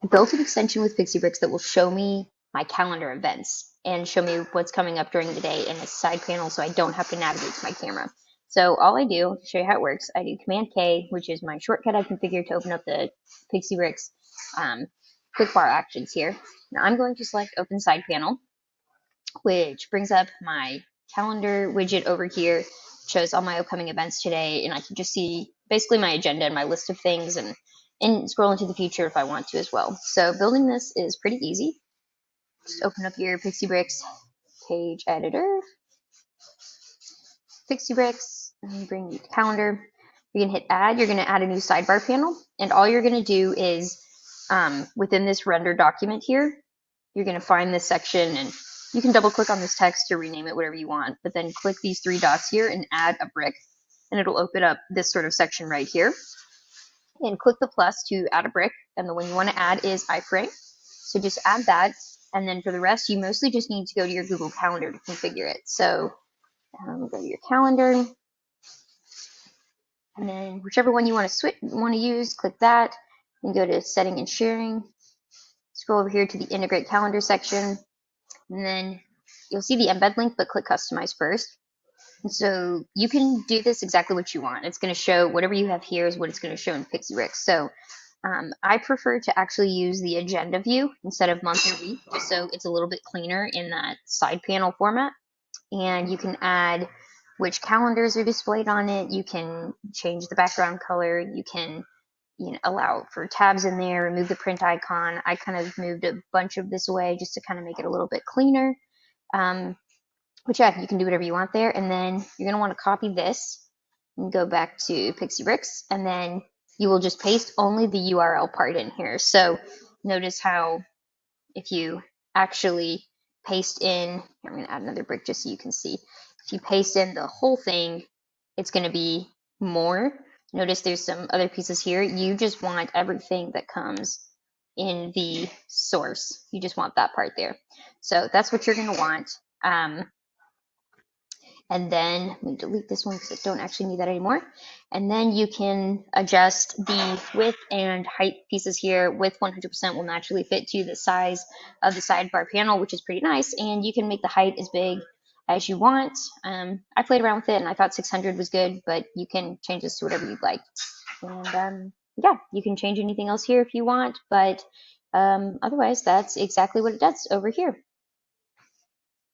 I built an extension with PixieBrix that will show me my calendar events and show me what's coming up during the day in a side panel so I don't have to navigate to my camera. So all I do, to show you how it works, I do Command K, which is my shortcut I configured to open up the PixieBrix quick bar actions here. Now I'm going to select Open Side Panel, which brings up my calendar widget over here, shows all my upcoming events today, and I can just see basically my agenda and my list of things and scroll into the future if I want to as well. So building this is pretty easy. Just open up your PixieBrix page editor, PixieBrix, and bring your calendar. You're going to hit add. You're going to add a new sidebar panel, and all you're going to do is within this render document here, you're going to find this section, and you can double click on this text to rename it whatever you want, but then click these three dots here and add a brick, and it'll open up this sort of section right here. And click the plus to add a brick, and the one you want to add is iframe. So just add that, and then for the rest, you mostly just need to go to your Google Calendar to configure it. So go to your calendar, and then whichever one you want to use, click that, and go to setting and sharing. Scroll over here to the integrate calendar section, and then you'll see the embed link, but click customize first. And so you can do this exactly what you want. It's going to show whatever you have here is what it's going to show in PixieBrix. So I prefer to actually use the agenda view instead of month or week, just so it's a little bit cleaner in that side panel format. And you can add which calendars are displayed on it. You can change the background color. You can allow for tabs in there, remove the print icon. I kind of moved a bunch of this away just to kind of make it a little bit cleaner. But yeah, you can do whatever you want there. And then you're going to want to copy this and go back to PixieBrix, and then you will just paste only the URL part in here. So notice how if you actually paste in, I'm going to add another brick just so you can see. If you paste in the whole thing, it's going to be more. Notice there's some other pieces here. You just want everything that comes in the source. You just want that part there. So that's what you're going to want. And then let me delete this one because I don't actually need that anymore. And then you can adjust the width and height pieces here. Width 100% will naturally fit to the size of the sidebar panel, which is pretty nice. And you can make the height as big as you want. I played around with it and I thought 600 was good, but you can change this to whatever you'd like. And yeah, you can change anything else here if you want, but otherwise that's exactly what it does over here.